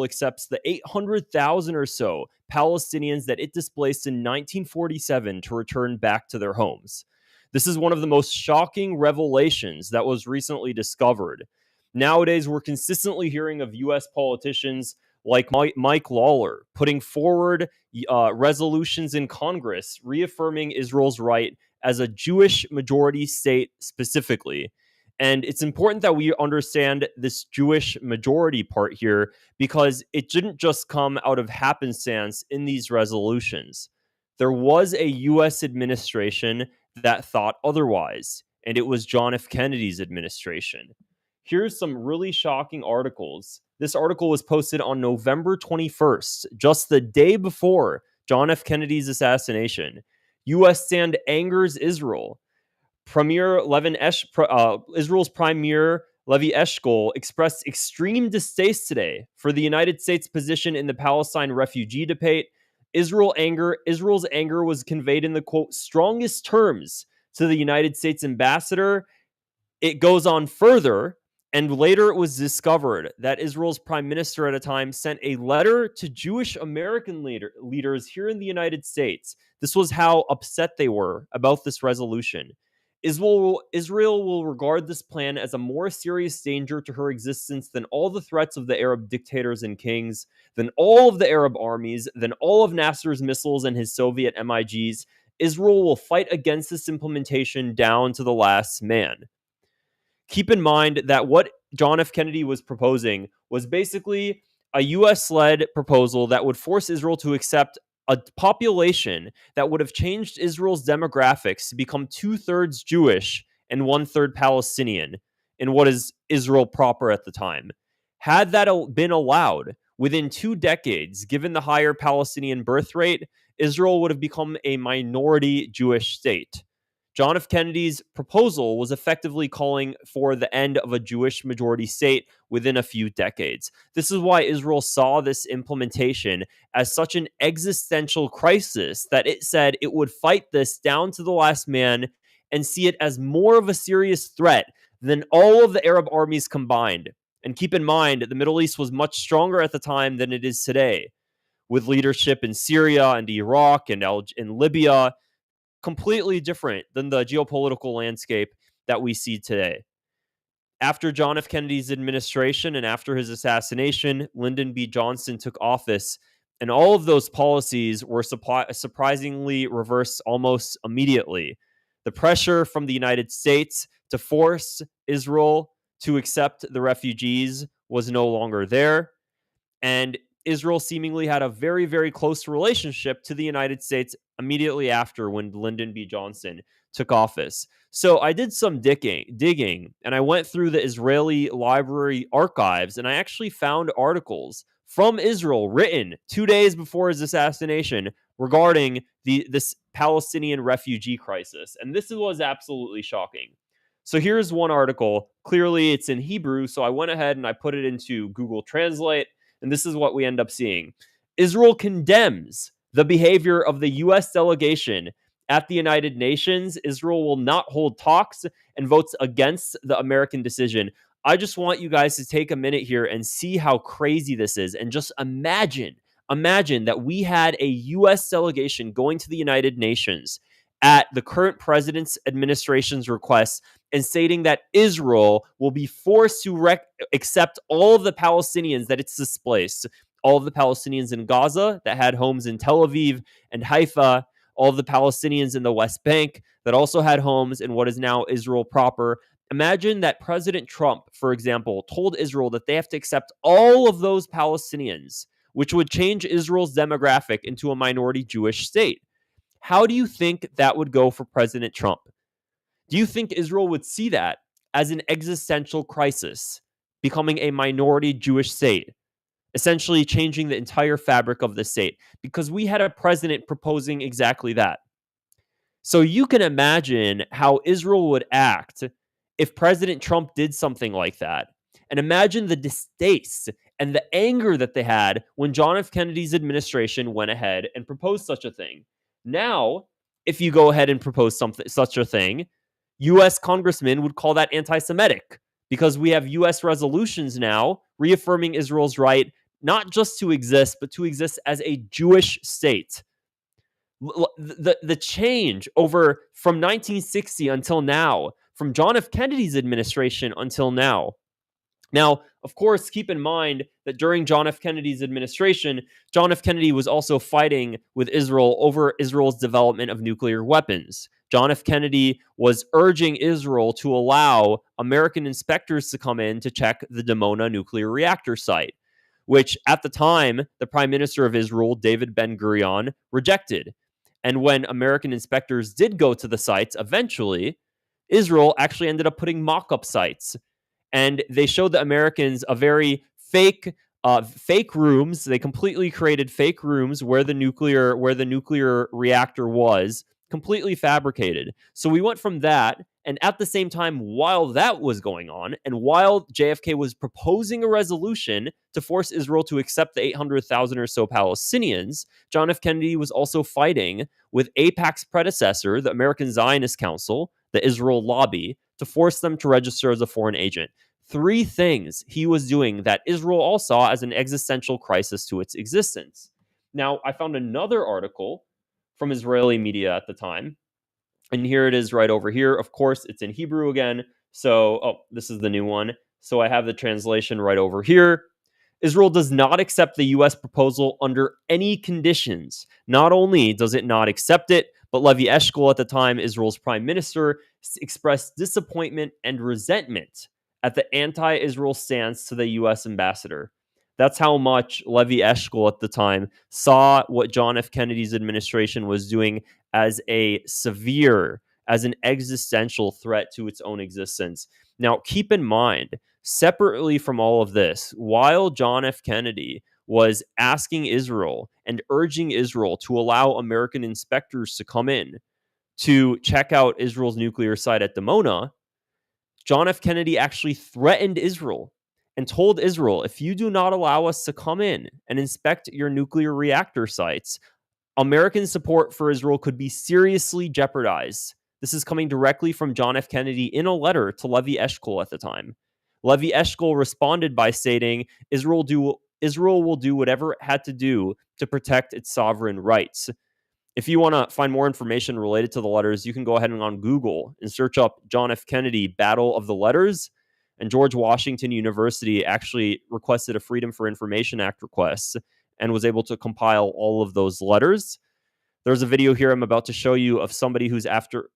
accepts the 800,000 or so Palestinians that it displaced in 1947 to return back to their homes. This is one of the most shocking revelations that was recently discovered. Nowadays, we're consistently hearing of U.S. politicians like Mike Lawler putting forward resolutions in Congress reaffirming Israel's right as a Jewish majority state specifically. And it's important that we understand this Jewish majority part here because it didn't just come out of happenstance in these resolutions. There was a U.S. administration that thought otherwise, and it was John F. Kennedy's administration. Here's some really shocking articles. This article was posted on November 21st, just the day before John F. Kennedy's assassination. U.S. stand angers Israel. Israel's Premier Levi Eshkol expressed extreme distaste today for the United States' position in the Palestine refugee debate. Israel's anger was conveyed in the, quote, strongest terms to the United States ambassador. It goes on further, and later it was discovered that Israel's prime minister at a time sent a letter to Jewish American leaders here in the United States. This was how upset they were about this resolution. Israel will regard this plan as a more serious danger to her existence than all the threats of the Arab dictators and kings, than all of the Arab armies, than all of Nasser's missiles and his Soviet MiGs. Israel will fight against this implementation down to the last man. Keep in mind that what John F. Kennedy was proposing was basically a U.S.-led proposal that would force Israel to accept a population that would have changed Israel's demographics to become 2/3 Jewish and 1/3 Palestinian in what is Israel proper at the time. Had that been allowed, within 2 decades, given the higher Palestinian birth rate, Israel would have become a minority Jewish state. John F. Kennedy's proposal was effectively calling for the end of a Jewish majority state within a few decades. This is why Israel saw this implementation as such an existential crisis that it said it would fight this down to the last man and see it as more of a serious threat than all of the Arab armies combined. And keep in mind, the Middle East was much stronger at the time than it is today, with leadership in Syria and Iraq and Libya, completely different than the geopolitical landscape that we see today. After John F. Kennedy's administration and after his assassination, Lyndon B. Johnson took office, and all of those policies were surprisingly reversed almost immediately. The pressure from the United States to force Israel to accept the refugees was no longer there, and Israel seemingly had a very, very close relationship to the United States immediately after when Lyndon B. Johnson took office. So I did some digging, and I went through the Israeli library archives, and I actually found articles from Israel written 2 days before his assassination regarding this Palestinian refugee crisis. And this was absolutely shocking. So here's one article. Clearly, it's in Hebrew, so I went ahead and I put it into Google Translate. And this is what we end up seeing. Israel condemns the behavior of the U.S. delegation at the United Nations. Israel will not hold talks and votes against the American decision. I just want you guys to take a minute here and see how crazy this is. And just imagine that we had a U.S. delegation going to the United Nations at the current president's administration's request and stating that Israel will be forced to accept all of the Palestinians that it's displaced, all of the Palestinians in Gaza that had homes in Tel Aviv and Haifa, all of the Palestinians in the West Bank that also had homes in what is now Israel proper. Imagine that President Trump, for example, told Israel that they have to accept all of those Palestinians, which would change Israel's demographic into a minority Jewish state. How do you think that would go for President Trump? Do you think Israel would see that as an existential crisis, becoming a minority Jewish state, essentially changing the entire fabric of the state? Because we had a president proposing exactly that. So you can imagine how Israel would act if President Trump did something like that. And imagine the distaste and the anger that they had when John F. Kennedy's administration went ahead and proposed such a thing. Now, if you go ahead and propose such a thing, U.S. congressmen would call that anti-Semitic because we have U.S. resolutions now reaffirming Israel's right not just to exist, but to exist as a Jewish state. The change over from 1960 until now, from John F. Kennedy's administration until now. Now, of course, keep in mind that during John F. Kennedy's administration, John F. Kennedy was also fighting with Israel over Israel's development of nuclear weapons. John F. Kennedy was urging Israel to allow American inspectors to come in to check the Dimona nuclear reactor site, which at the time, the Prime Minister of Israel, David Ben-Gurion, rejected. And when American inspectors did go to the sites, eventually, Israel actually ended up putting mock-up sites. And they showed the Americans a very fake rooms. They completely created fake rooms where the nuclear reactor was, completely fabricated. So we went from that, and at the same time, while that was going on, and while JFK was proposing a resolution to force Israel to accept the 800,000 or so Palestinians, John F. Kennedy was also fighting with AIPAC's predecessor, the American Zionist Council, the Israel Lobby, to force them to register as a foreign agent. 3 things he was doing that Israel all saw as an existential crisis to its existence. Now, I found another article from Israeli media at the time, and here it is right over here. Of course, it's in Hebrew again. So, this is the new one. So I have the translation right over here. Israel does not accept the U.S. proposal under any conditions. Not only does it not accept it, but Levi Eshkol, at the time Israel's prime minister, expressed disappointment and resentment at the anti-Israel stance to the U.S. ambassador. That's how much Levi Eshkol at the time saw what John F. Kennedy's administration was doing as an existential threat to its own existence. Now, keep in mind, separately from all of this, while John F. Kennedy was asking Israel and urging Israel to allow American inspectors to come in to check out Israel's nuclear site at Dimona, John F. Kennedy actually threatened Israel and told Israel, if you do not allow us to come in and inspect your nuclear reactor sites, American support for Israel could be seriously jeopardized. This is coming directly from John F. Kennedy in a letter to Levi Eshkol at the time. Levi Eshkol responded by stating, Israel will do whatever it had to do to protect its sovereign rights. If you want to find more information related to the letters, you can go ahead and on Google and search up John F. Kennedy Battle of the Letters. And George Washington University actually requested a Freedom for Information Act request and was able to compile all of those letters. There's a video here I'm about to show you of somebody who's after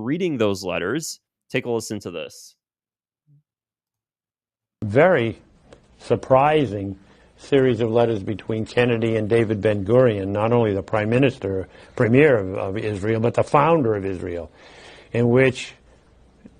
reading those letters. Take a listen to this. Very surprising series of letters between Kennedy and David Ben-Gurion, not only the premier of Israel, but the founder of Israel, in which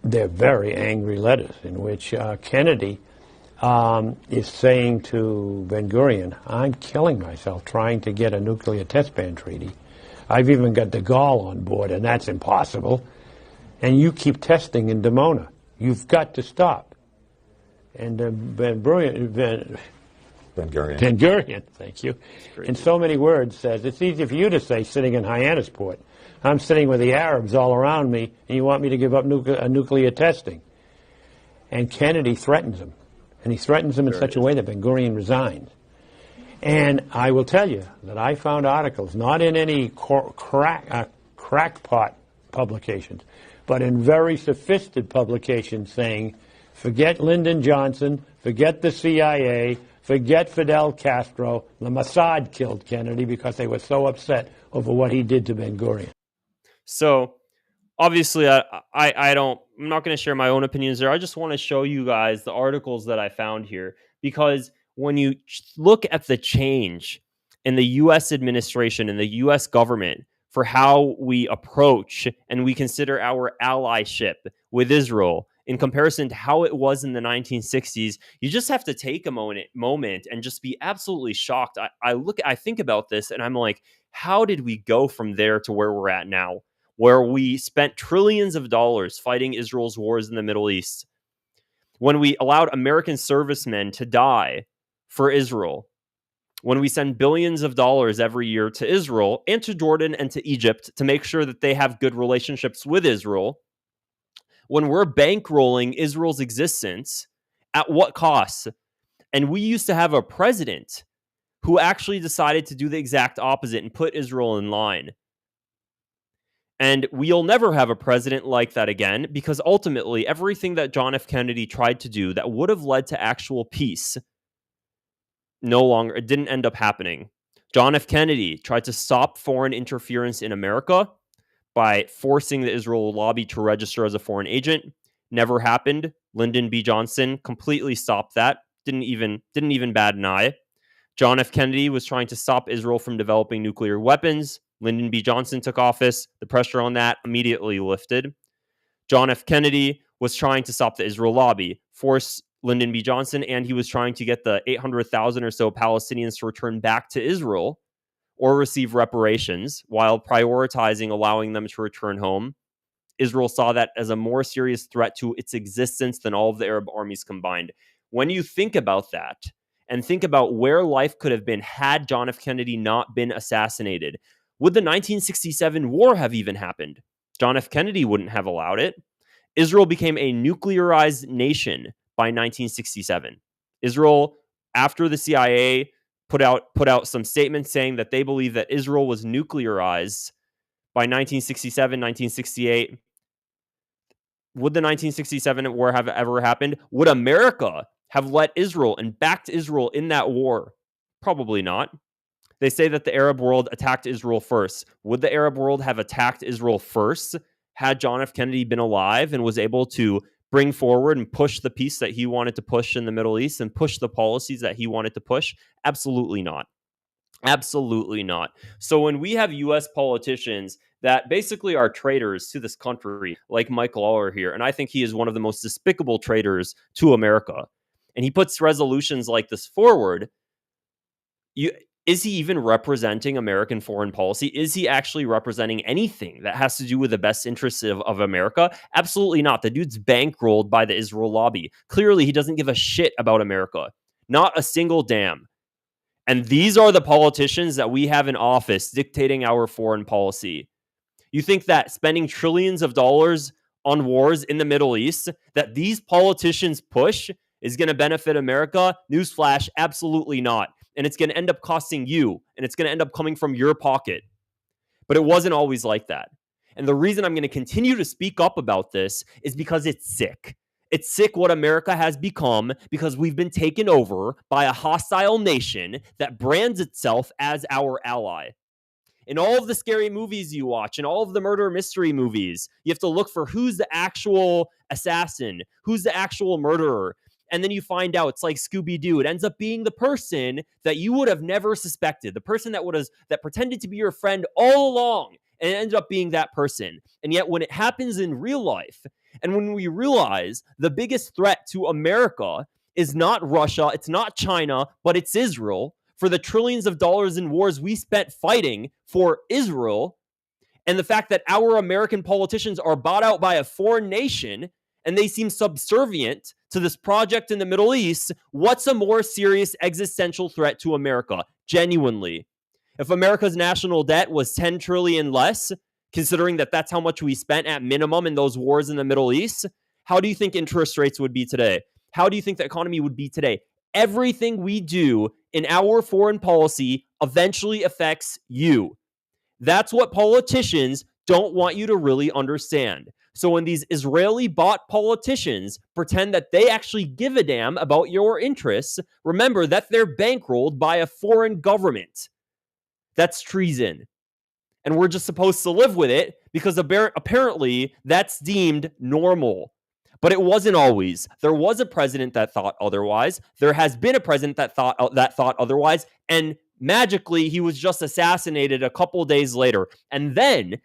they're very angry letters, in which Kennedy is saying to Ben-Gurion, I'm killing myself trying to get a nuclear test ban treaty. I've even got de Gaulle on board, and that's impossible. And you keep testing in Dimona. You've got to stop. And Ben-Gurion, thank you, in so many words says, it's easy for you to say sitting in Hyannisport. I'm sitting with the Arabs all around me, and you want me to give up nuclear testing. And Kennedy threatens him. And he threatens him in such a way that Ben-Gurion resigns. And I will tell you that I found articles, not in any crackpot publications, but in very sophisticated publications saying, forget Lyndon Johnson, forget the CIA, forget Fidel Castro. The Mossad killed Kennedy because they were so upset over what he did to Ben-Gurion. So, obviously, I'm not going to share my own opinions there. I just want to show you guys the articles that I found here, because when you look at the change in the U.S. administration and the U.S. government for how we approach and we consider our allyship with Israel in comparison to how it was in the 1960s, you just have to take a moment and just be absolutely shocked. I think about this and I'm like, how did we go from there to where we're at now, where we spent trillions of dollars fighting Israel's wars in the Middle East, when we allowed American servicemen to die for Israel, when we send billions of dollars every year to Israel and to Jordan and to Egypt to make sure that they have good relationships with Israel, when we're bankrolling Israel's existence, at what cost? And we used to have a president who actually decided to do the exact opposite and put Israel in line. And we'll never have a president like that again, because ultimately everything that John F. Kennedy tried to do that would have led to actual peace it didn't end up happening. John F. Kennedy tried to stop foreign interference in America by forcing the Israel lobby to register as a foreign agent. Never happened. Lyndon B. Johnson completely stopped that. Didn't even bat an eye. John F. Kennedy was trying to stop Israel from developing nuclear weapons. Lyndon B. Johnson took office. The pressure on that immediately lifted. John F. Kennedy was trying to stop the Israel lobby, force Lyndon B. Johnson, and he was trying to get the 800,000 or so Palestinians to return back to Israel or receive reparations while prioritizing allowing them to return home. Israel saw that as a more serious threat to its existence than all of the Arab armies combined. When you think about that and think about where life could have been had John F. Kennedy not been assassinated, would the 1967 war have even happened? John F. Kennedy wouldn't have allowed it. Israel became a nuclearized nation by 1967. Israel, after the CIA put out some statements saying that they believe that Israel was nuclearized by 1967, 1968. Would the 1967 war have ever happened? Would America have let Israel and backed Israel in that war? Probably not. They say that the Arab world attacked Israel first. Would the Arab world have attacked Israel first had John F. Kennedy been alive and was able to bring forward and push the peace that he wanted to push in the Middle East and push the policies that he wanted to push? Absolutely not. Absolutely not. So when we have U.S. politicians that basically are traitors to this country, like Mike Lawler here, and I think he is one of the most despicable traitors to America, and he puts resolutions like this forward, is he even representing American foreign policy? Is he actually representing anything that has to do with the best interests of America? Absolutely not. The dude's bankrolled by the Israel lobby. Clearly, he doesn't give a shit about America. Not a single damn. And these are the politicians that we have in office dictating our foreign policy. You think that spending trillions of dollars on wars in the Middle East, that these politicians push, is going to benefit America? Newsflash, absolutely not. And it's going to end up costing you, and it's going to end up coming from your pocket. But it wasn't always like that. And the reason I'm going to continue to speak up about this is because it's sick. It's sick what America has become because we've been taken over by a hostile nation that brands itself as our ally. In all of the scary movies you watch, in all of the murder mystery movies, you have to look for who's the actual assassin, who's the actual murderer. And then you find out it's like Scooby-Doo. It ends up being the person that you would have never suspected, the person that pretended to be your friend all along, and it ended up being that person. And yet when it happens in real life, and when we realize the biggest threat to America is not Russia, it's not China, but it's Israel, for the trillions of dollars in wars we spent fighting for Israel, and the fact that our American politicians are bought out by a foreign nation and they seem subservient to this project in the Middle East, what's a more serious existential threat to America? Genuinely. If America's national debt was 10 trillion less, considering that that's how much we spent at minimum in those wars in the Middle East, how do you think interest rates would be today? How do you think the economy would be today? Everything we do in our foreign policy eventually affects you. That's what politicians don't want you to really understand. So when these Israeli-bought politicians pretend that they actually give a damn about your interests, remember that they're bankrolled by a foreign government. That's treason. And we're just supposed to live with it because apparently that's deemed normal. But it wasn't always. There was a president that thought otherwise. There has been a president that thought otherwise. And magically, he was just assassinated a couple days later. And then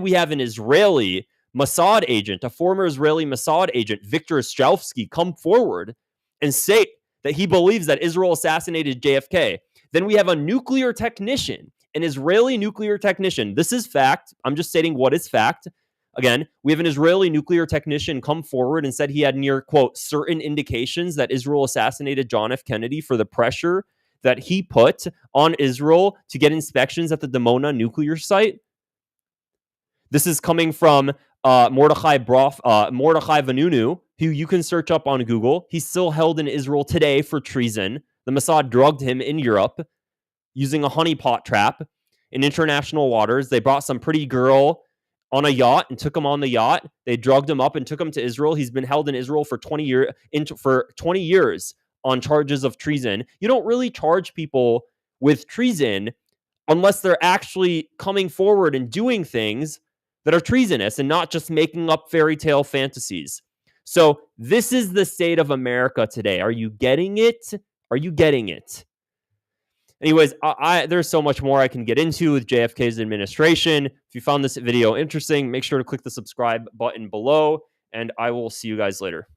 we have an Israeli Mossad agent, a former Israeli Mossad agent, Viktor Ostrovsky, come forward and say that he believes that Israel assassinated JFK. Then we have a nuclear technician, an Israeli nuclear technician. This is fact. I'm just stating what is fact. Again, we have an Israeli nuclear technician come forward and said he had near, quote, certain indications that Israel assassinated John F. Kennedy for the pressure that he put on Israel to get inspections at the Dimona nuclear site. This is coming from Mordechai Vanunu, who you can search up on Google. He's still held in Israel today for treason. The Mossad drugged him in Europe using a honeypot trap in international waters. They brought some pretty girl on a yacht and took him on the yacht. They drugged him up and took him to Israel. He's been held in Israel for 20 years on charges of treason. You don't really charge people with treason unless they're actually coming forward and doing things that are treasonous and not just making up fairy tale fantasies. So this is the state of America today. Are you getting it? Are you getting it? Anyways, there's so much more I can get into with JFK's administration. If you found this video interesting, make sure to click the subscribe button below, and I will see you guys later.